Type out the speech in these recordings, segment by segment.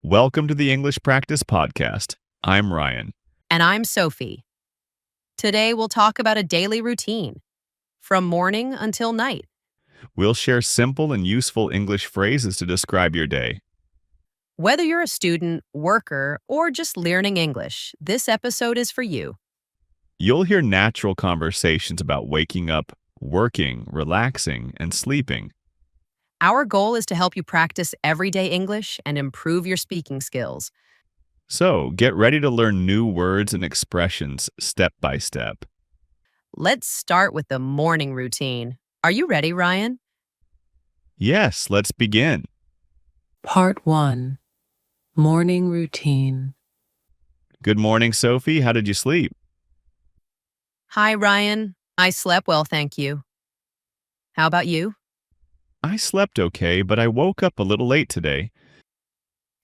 Welcome to the English Practice Podcast. I'm Ryan. And I'm Sophie. Today we'll talk about a daily routine, from morning until night. We'll share simple and useful English phrases to describe your day. Whether you're a student, worker, or just learning English, this episode is for you. You'll hear natural conversations about waking up, working, relaxing, and sleeping. Our goal is to help you practice everyday English and improve your speaking skills. So, get ready to learn new words and expressions step by step. Let's start with the morning routine. Are you ready, Ryan? Yes, let's begin. Part 1. Morning Routine. Good morning, Sophie. How did you sleep? Hi, Ryan. I slept well, thank you. How about you? I slept okay, but I woke up a little late today.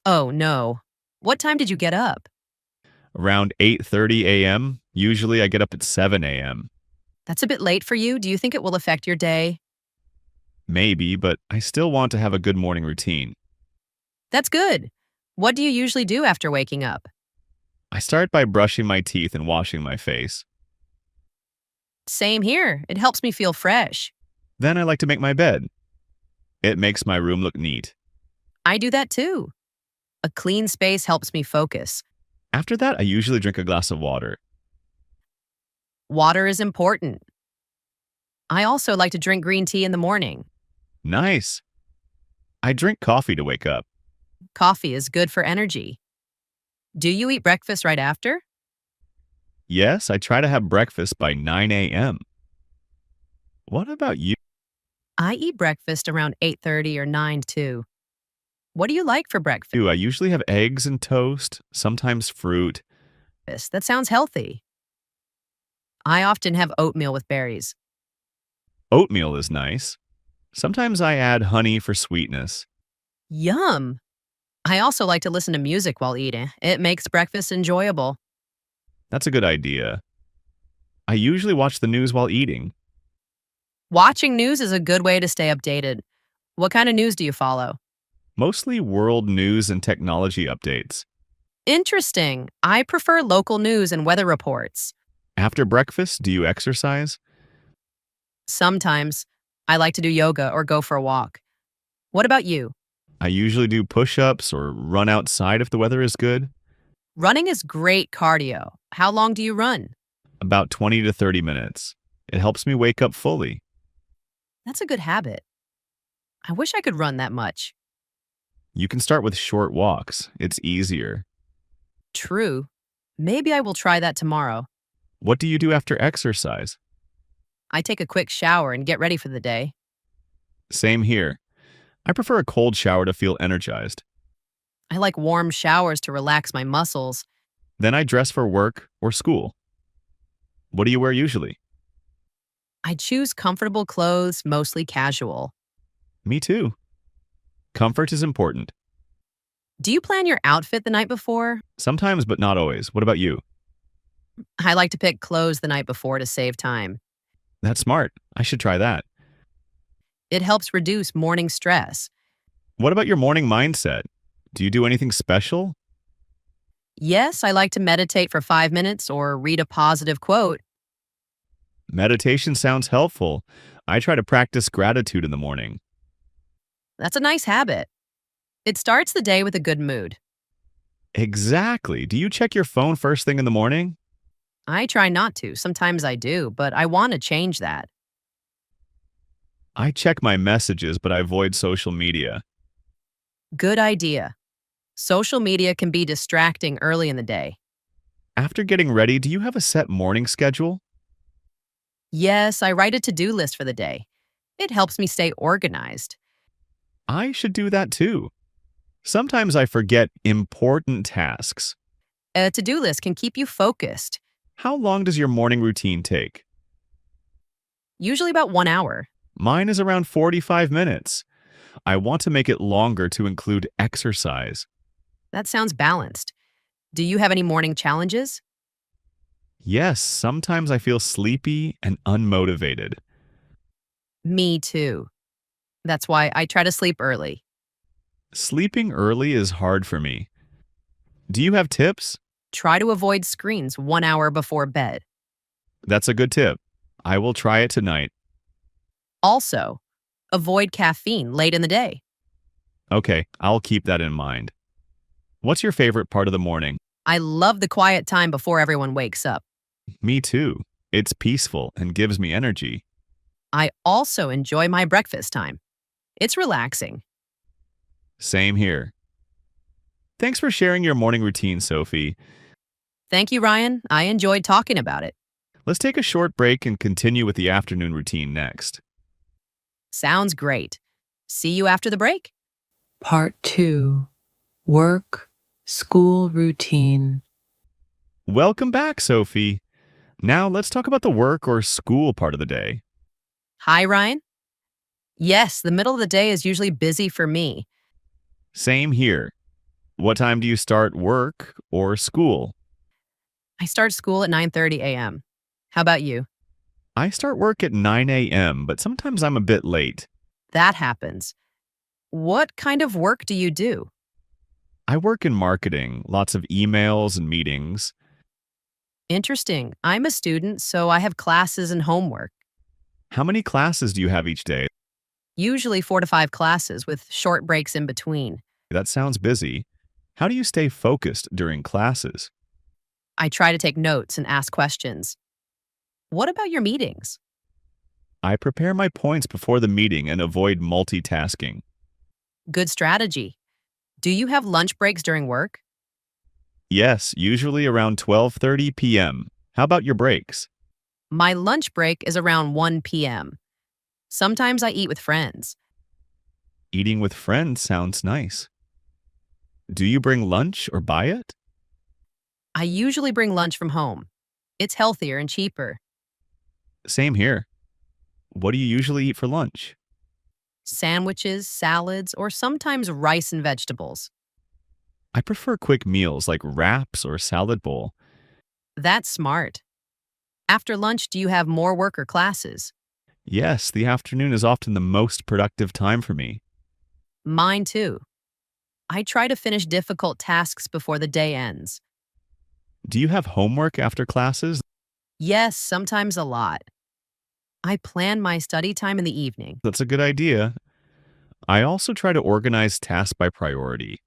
Oh, no. What time did you get up? Around 8:30 a.m. Usually I get up at 7 a.m. That's a bit late for you. Do you think it will affect your day? Maybe, but I still want to have a good morning routine. That's good. What do you usually do after waking up? I start by brushing my teeth and washing my face. Same here. It helps me feel fresh. Then I like to make my bed. It makes my room look neat. I do that too. A clean space helps me focus. After that, I usually drink a glass of water. Water is important. I also like to drink green tea in the morning. Nice. I drink coffee to wake up. Coffee is good for energy. Do you eat breakfast right after? Yes, I try to have breakfast by 9 a.m. What about you? I eat breakfast around 8:30 or 9 too. What do you like for breakfast? I usually have eggs and toast, sometimes fruit. That sounds healthy. I often have oatmeal with berries. Oatmeal is nice. Sometimes I add honey for sweetness. Yum! I also like to listen to music while eating. It makes breakfast enjoyable. That's a good idea. I usually watch the news while eating. Watching news is a good way to stay updated. What kind of news do you follow? Mostly world news and technology updates. Interesting. I prefer local news and weather reports. After breakfast, do you exercise? Sometimes I like to do yoga or go for a walk. What about you? I usually do push-ups or run outside if the weather is good. Running is great cardio. How long do you run? About 20 to 30 minutes. It helps me wake up fully. That's a good habit. I wish I could run that much. You can start with short walks. It's easier. True. Maybe I will try that tomorrow. What do you do after exercise? I take a quick shower and get ready for the day. Same here. I prefer a cold shower to feel energized. I like warm showers to relax my muscles. Then I dress for work or school. What do you wear usually? I choose comfortable clothes, mostly casual. Me too. Comfort is important. Do you plan your outfit the night before? Sometimes, but not always. What about you? I like to pick clothes the night before to save time. That's smart. I should try that. It helps reduce morning stress. What about your morning mindset? Do you do anything special? Yes, I like to meditate for 5 minutes or read a positive quote. Meditation sounds helpful. I try to practice gratitude in the morning. That's a nice habit. It starts the day with a good mood. Exactly. Do you check your phone first thing in the morning? I try not to. Sometimes I do, but I want to change that. I check my messages, but I avoid social media. Good idea. Social media can be distracting early in the day. After getting ready, do you have a set morning schedule? Yes, I write a to-do list for the day. It helps me stay organized. I should do that too. Sometimes I forget important tasks. A to-do list can keep you focused, How long does your morning routine take? usually about 1 hour. Mine is around 45 minutes. I want to make it longer to include exercise. That sounds balanced. Do you have any morning challenges? Yes, sometimes I feel sleepy and unmotivated. Me too. That's why I try to sleep early. Sleeping early is hard for me. Do you have tips? Try to avoid screens 1 hour before bed. That's a good tip. I will try it tonight. Also, avoid caffeine late in the day. Okay, I'll keep that in mind. What's your favorite part of the morning? I love the quiet time before everyone wakes up. Me too. It's peaceful and gives me energy. I also enjoy my breakfast time. It's relaxing. Same here. Thanks for sharing your morning routine, Sophie. Thank you, Ryan. I enjoyed talking about it. Let's take a short break and continue with the afternoon routine next. Sounds great. See you after the break. Part 2. Work, School Routine. Welcome back, Sophie. Now let's talk about the work or school part of the day. Hi, Ryan. Yes, the middle of the day is usually busy for me. Same here. What time do you start work or school? I start school at 9:30 a.m. How about you? I start work at 9 a.m., but sometimes I'm a bit late. That happens. What kind of work do you do? I work in marketing, lots of emails and meetings. Interesting. I'm a student, so I have classes and homework. How many classes do you have each day? Usually 4 to 5 classes with short breaks in between. That sounds busy. How do you stay focused during classes? I try to take notes and ask questions. What about your meetings? I prepare my points before the meeting and avoid multitasking. Good strategy. Do you have lunch breaks during work? Yes, usually around 12:30 p.m. How about your breaks? My lunch break is around 1 p.m. Sometimes I eat with friends. Eating with friends sounds nice. Do you bring lunch or buy it? I usually bring lunch from home. It's healthier and cheaper. Same here. What do you usually eat for lunch? Sandwiches, salads, or sometimes rice and vegetables. I prefer quick meals like wraps or salad bowl. That's smart. After lunch, do you have more work or classes? Yes, the afternoon is often the most productive time for me. Mine too. I try to finish difficult tasks before the day ends. Do you have homework after classes? Yes, sometimes a lot. I plan my study time in the evening. That's a good idea. I also try to organize tasks by priority.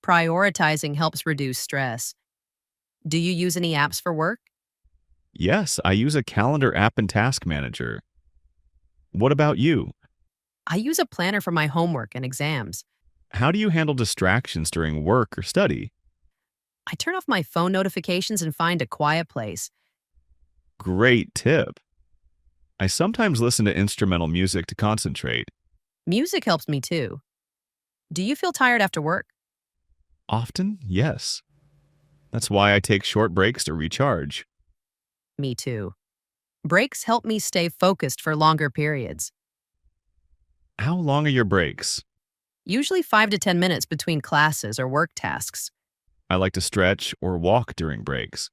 Prioritizing helps reduce stress. Do you use any apps for work? Yes, I use a calendar app and task manager. What about you? I use a planner for my homework and exams. How do you handle distractions during work or study? I turn off my phone notifications and find a quiet place. Great tip. I sometimes listen to instrumental music to concentrate. Music helps me too. Do you feel tired after work? Often, yes. That's why I take short breaks to recharge. Me too. Breaks help me stay focused for longer periods. How long are your breaks? Usually 5 to 10 minutes between classes or work tasks. I like to stretch or walk during breaks.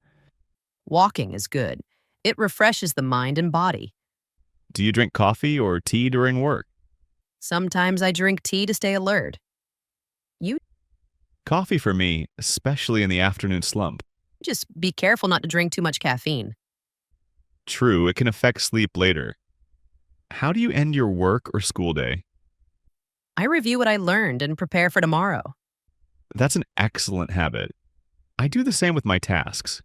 Walking is good. It refreshes the mind and body. Do you drink coffee or tea during work? Sometimes I drink tea to stay alert. You Coffee for me, especially in the afternoon slump. just be careful not to drink too much caffeine. True, it can affect sleep later. How do you end your work or school day? I review what I learned and prepare for tomorrow. That's an excellent habit. I do the same with my tasks.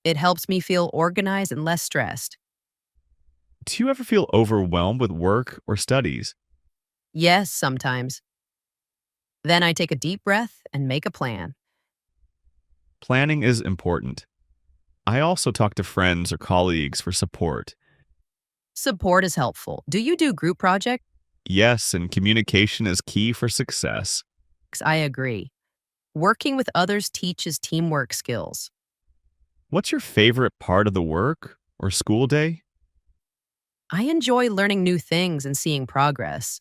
It helps me feel organized and less stressed. Do you ever feel overwhelmed with work or studies? Yes, sometimes. Then I take a deep breath and make a plan. Planning is important. I also talk to friends or colleagues for support. Support is helpful. Do you do group projects? Yes, and communication is key for success. I agree. Working with others teaches teamwork skills. What's your favorite part of the work or school day? I enjoy learning new things and seeing progress.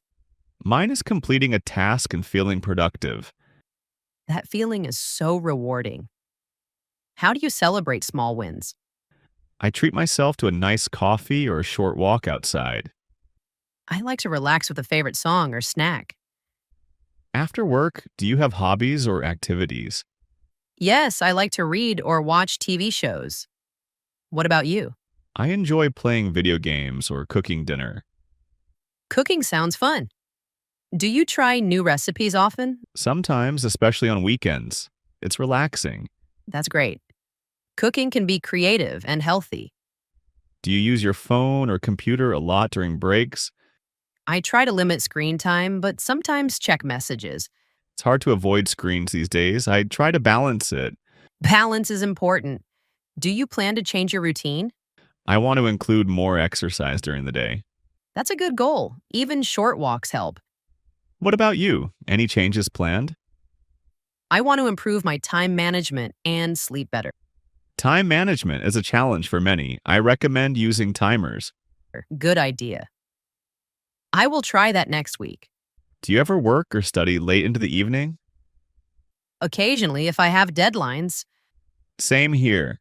Mine is completing a task and feeling productive. That feeling is so rewarding. How do you celebrate small wins? I treat myself to a nice coffee or a short walk outside. I like to relax with a favorite song or snack. After work, do you have hobbies or activities? Yes, I like to read or watch TV shows. What about you? I enjoy playing video games or cooking dinner. Cooking sounds fun. Do you try new recipes often? Sometimes, especially on weekends. It's relaxing. That's great. Cooking can be creative and healthy. Do you use your phone or computer a lot during breaks? I try to limit screen time, but sometimes check messages. It's hard to avoid screens these days. I try to balance it. Balance is important. Do you plan to change your routine? I want to include more exercise during the day. That's a good goal. Even short walks help. What about you? Any changes planned? I want to improve my time management and sleep better. Time management is a challenge for many. I recommend using timers. Good idea. I will try that next week. Do you ever work or study late into the evening? Occasionally, if I have deadlines, Same here.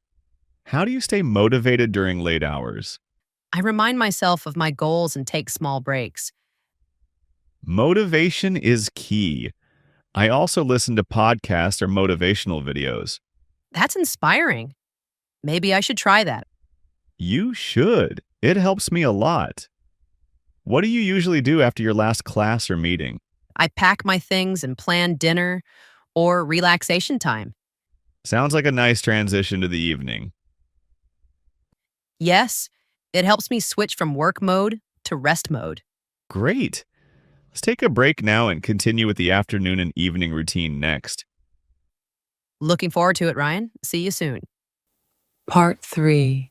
How do you stay motivated during late hours? I remind myself of my goals and take small breaks. Motivation is key. I also listen to podcasts or motivational videos. That's inspiring. Maybe I should try that. You should. It helps me a lot. What do you usually do after your last class or meeting? I pack my things and plan dinner or relaxation time. Sounds like a nice transition to the evening. Yes, it helps me switch from work mode to rest mode. Great. Let's take a break now and continue with the afternoon and evening routine next. Looking forward to it, Ryan. See you soon. Part 3.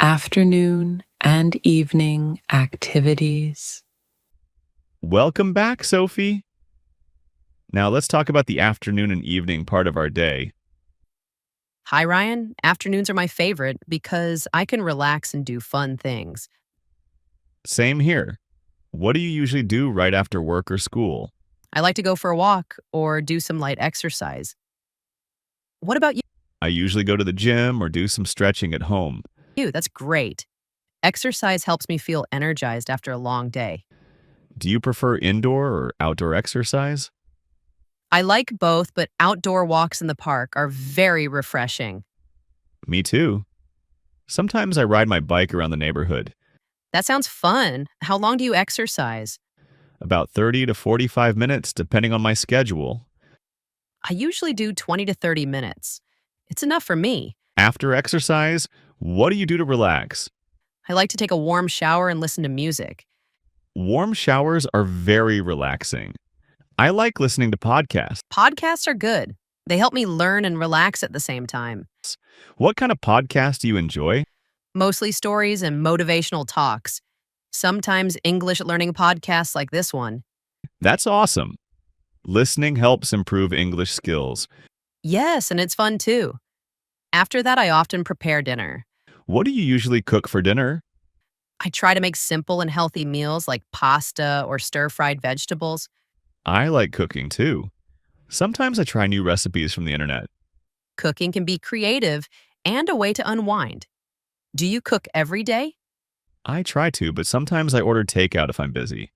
Afternoon and evening activities. Welcome back, Sophie. Now let's talk about the afternoon and evening part of our day. Hi, Ryan. Afternoons are my favorite because I can relax and do fun things. Same here. What do you usually do right after work or school? I like to go for a walk or do some light exercise. What about I usually go to the gym or do some stretching at home. you? That's great. Exercise helps me feel energized after a long day. Do you prefer indoor or outdoor exercise? I like both, but outdoor walks in the park are very refreshing. Me too. Sometimes I ride my bike around the neighborhood, That sounds fun. How long do you exercise? about 30 to 45 minutes depending on my schedule. I usually do 20 to 30 minutes. It's enough for me. After exercise, what do you do to relax? I like to take a warm shower and listen to music. Warm showers are very relaxing. I like listening to podcasts. Podcasts are good. They help me learn and relax at the same time. What kind of podcasts do you enjoy? Mostly stories and motivational talks. Sometimes English learning podcasts like this one. That's awesome. Listening helps improve English skills. Yes, and it's fun too. After that, I often prepare dinner. What do you usually cook for dinner? I try to make simple and healthy meals like pasta or stir-fried vegetables. I like cooking too. Sometimes I try new recipes from the internet. Cooking can be creative and a way to unwind. Do you cook every day? I try to, but sometimes I order takeout if I'm busy.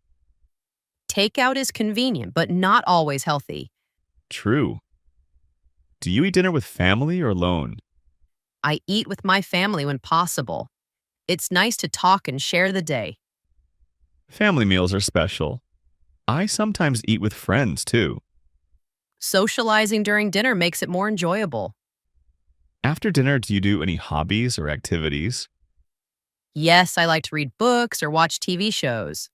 Takeout is convenient, but not always healthy. True. Do you eat dinner with family or alone? I eat with my family when possible. It's nice to talk and share the day. Family meals are special. I sometimes eat with friends too. Socializing during dinner makes it more enjoyable. After dinner, do you do any hobbies or activities? Yes, I like to read books or watch TV shows.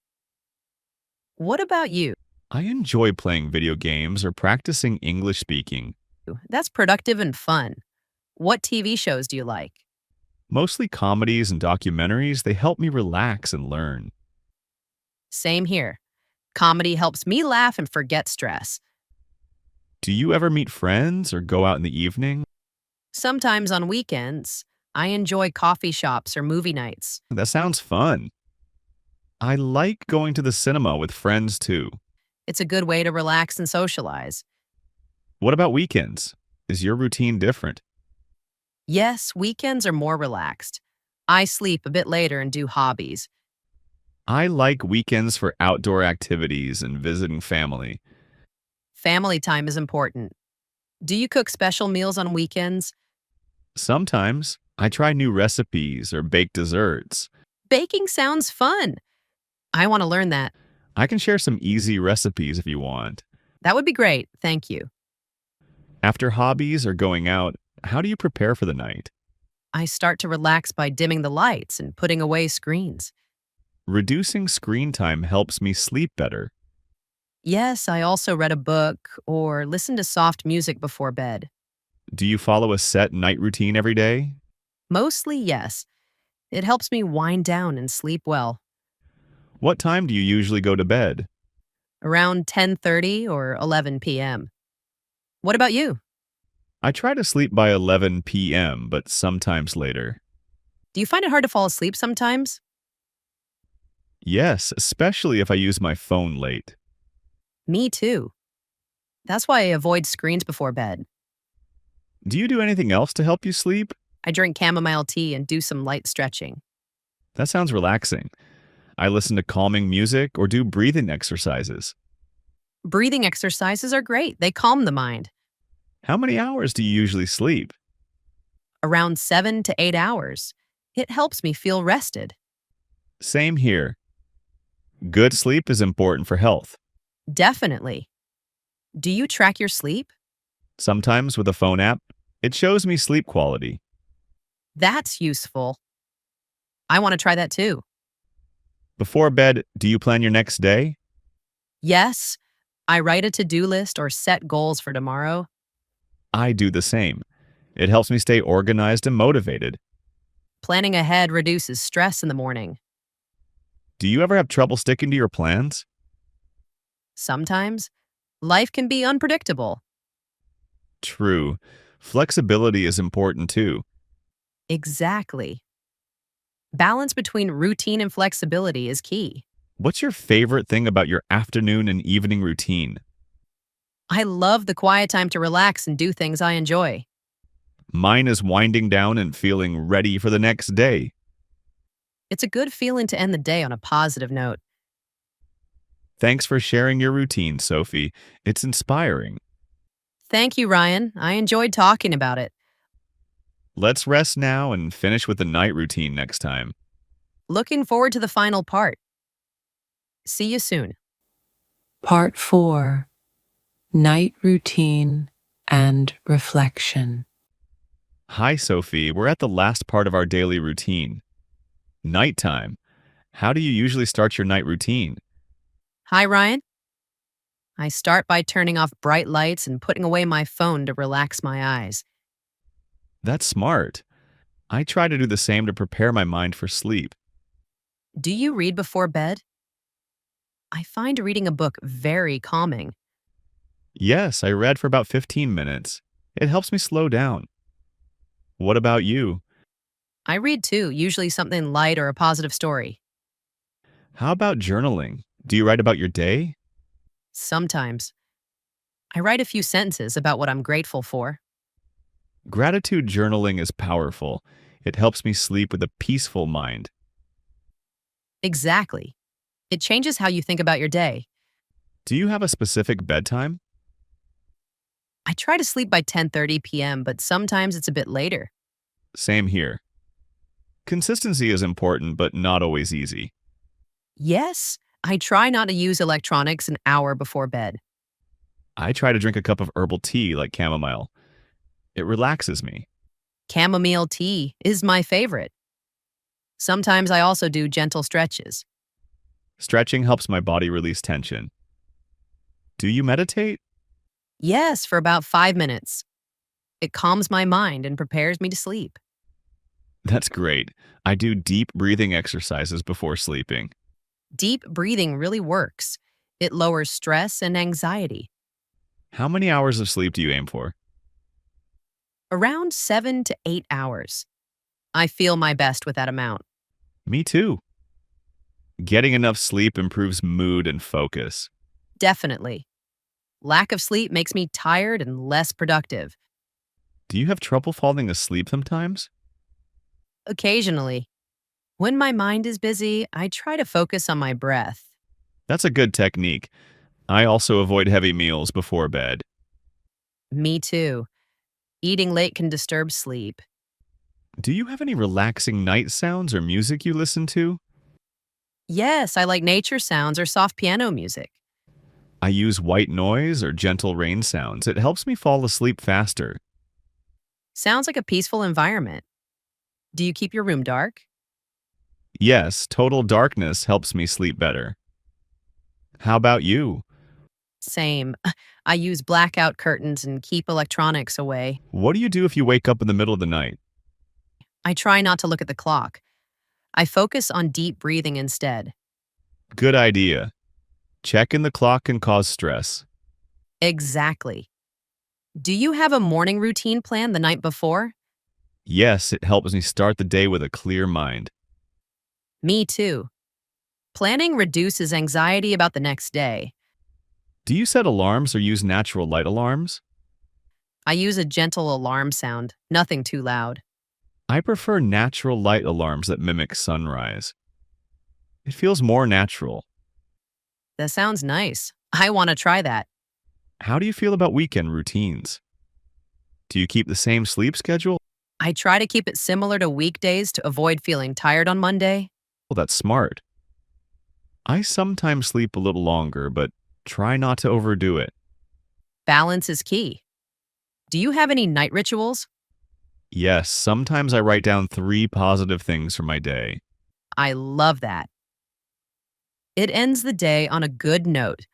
What about you? I enjoy playing video games or practicing English speaking. That's productive and fun. What TV shows do you like? Mostly comedies and documentaries, they help me relax and learn. Same here. Comedy helps me laugh and forget stress. Do you ever meet friends or go out in the evening? Sometimes on weekends, I enjoy coffee shops or movie nights. That sounds fun. I like going to the cinema with friends too. It's a good way to relax and socialize. What about weekends? Is your routine different? Yes, weekends are more relaxed. I sleep a bit later and do hobbies. I like weekends for outdoor activities and visiting family. Family time is important. Do you cook special meals on weekends? Sometimes I try new recipes or bake desserts. Baking sounds fun. I want to learn that. I can share some easy recipes if you want. That would be great. Thank you. After hobbies or going out, how do you prepare for the night? I start to relax by dimming the lights and putting away screens. Reducing screen time helps me sleep better. Yes, I also read a book or listen to soft music before bed. Do you follow a set night routine every day? Mostly, yes. It helps me wind down and sleep well. What time do you usually go to bed? Around 10:30 or 11 p.m. What about you? I try to sleep by 11 p.m., but sometimes later. Do you find it hard to fall asleep sometimes? Yes, especially if I use my phone late. Me too. That's why I avoid screens before bed. Do you do anything else to help you sleep? I drink chamomile tea and do some light stretching. That sounds relaxing. I listen to calming music or do breathing exercises. Breathing exercises are great. They calm the mind. How many hours do you usually sleep? Around 7 to 8 hours. It helps me feel rested. Same here. Good sleep is important for health. Definitely. Do you track your sleep? Sometimes with a phone app, it shows me sleep quality. That's useful. I want to try that too. Before bed, do you plan your next day? Yes, I write a to-do list or set goals for tomorrow. I do the same. It helps me stay organized and motivated. Planning ahead reduces stress in the morning. Do you ever have trouble sticking to your plans? Sometimes, life can be unpredictable. True. Flexibility is important too. Exactly. Balance between routine and flexibility is key. What's your favorite thing about your afternoon and evening routine? I love the quiet time to relax and do things I enjoy. Mine is winding down and feeling ready for the next day. It's a good feeling to end the day on a positive note. Thanks for sharing your routine, Sophie. It's inspiring. Thank you, Ryan. I enjoyed talking about it. Let's rest now and finish with the night routine next time. Looking forward to the final part. See you soon. Part 4. Night Routine and Reflection. Hi, Sophie. We're at the last part of our daily routine. Nighttime. How do you usually start your night routine? Hi, Ryan. I start by turning off bright lights and putting away my phone to relax my eyes. That's smart. I try to do the same to prepare my mind for sleep. Do you read before bed? I find reading a book very calming. Yes, I read for about 15 minutes. It helps me slow down. What about you? I read too, usually something light or a positive story. How about journaling? Do you write about your day? Sometimes. I write a few sentences about what I'm grateful for. Gratitude journaling is powerful. It helps me sleep with a peaceful mind. Exactly. It changes how you think about your day. Do you have a specific bedtime? I try to sleep by 10:30 p.m., but sometimes it's a bit later. Same here. Consistency is important, but not always easy. Yes, I try not to use electronics an hour before bed. I try to drink a cup of herbal tea like chamomile. It relaxes me. Chamomile tea is my favorite. Sometimes I also do gentle stretches. Stretching helps my body release tension. Do you meditate? Yes, for about 5 minutes. It calms my mind and prepares me to sleep. That's great. I do deep breathing exercises before sleeping. Deep breathing really works. It lowers stress and anxiety. How many hours of sleep do you aim for? Around 7 to 8 hours. I feel my best with that amount. Me too. Getting enough sleep improves mood and focus. Definitely. Lack of sleep makes me tired and less productive. Do you have trouble falling asleep sometimes? Occasionally. When my mind is busy, I try to focus on my breath. That's a good technique. I also avoid heavy meals before bed. Me too. Eating late can disturb sleep. Do you have any relaxing night sounds or music you listen to? Yes, I like nature sounds or soft piano music. I use white noise or gentle rain sounds. It helps me fall asleep faster. Sounds like a peaceful environment. Do you keep your room dark? Yes, total darkness helps me sleep better. How about you? Same. I use blackout curtains and keep electronics away. What do you do if you wake up in the middle of the night? I try not to look at the clock. I focus on deep breathing instead. Good idea. Checking the clock can cause stress. Exactly. Do you have a morning routine plan the night before? Yes, it helps me start the day with a clear mind. Me too. Planning reduces anxiety about the next day. Do you set alarms or use natural light alarms? I use a gentle alarm sound, nothing too loud. I prefer natural light alarms that mimic sunrise. It feels more natural. That sounds nice. I want to try that. How do you feel about weekend routines? Do you keep the same sleep schedule? I try to keep it similar to weekdays to avoid feeling tired on Monday. Well, that's smart. I sometimes sleep a little longer, but try not to overdo it. Balance is key. Do you have any night rituals? Yes, sometimes I write down 3 positive things for my day. I love that. It ends the day on a good note.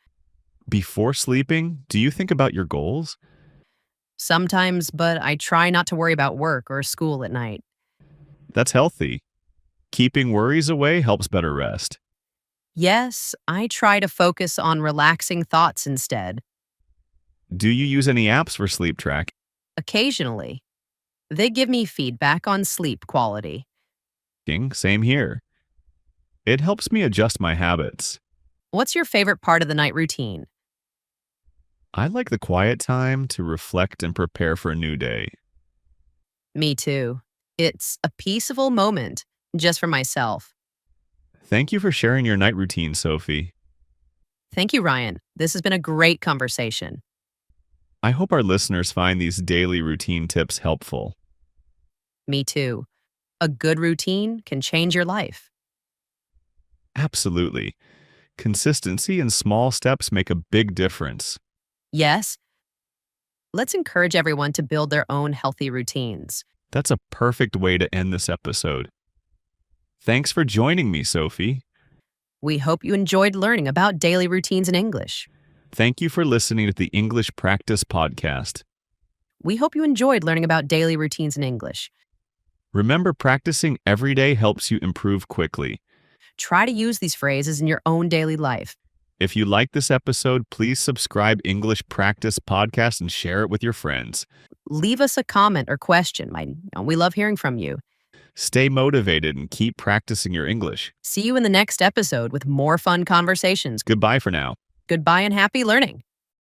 Before sleeping, do you think about your goals? Sometimes, but I try not to worry about work or school at night. That's healthy. Keeping worries away helps better rest. Yes, I try to focus on relaxing thoughts instead. Do you use any apps for sleep track? Occasionally, they give me feedback on sleep quality. Same here. It helps me adjust my habits. What's your favorite part of the night routine? I like the quiet time to reflect and prepare for a new day. Me too. It's a peaceful moment just for myself. Thank you for sharing your night routine, Sophie. Thank you, Ryan. This has been a great conversation. I hope our listeners find these daily routine tips helpful. Me too. A good routine can change your life. Absolutely. Consistency and small steps make a big difference. Yes, let's encourage everyone to build their own healthy routines. That's a perfect way to end this episode. Thanks for joining me, Sophie. We hope you enjoyed learning about daily routines in English. Thank you for listening to the English Practice Podcast. We hope you enjoyed learning about daily routines in English. Remember, practicing every day helps you improve quickly. Try to use these phrases in your own daily life. If you like this episode, please subscribe English Practice Podcast and share it with your friends. Leave us a comment or question. We love hearing from you. Stay motivated and keep practicing your English. See you in the next episode with more fun conversations. Goodbye for now. Goodbye and happy learning.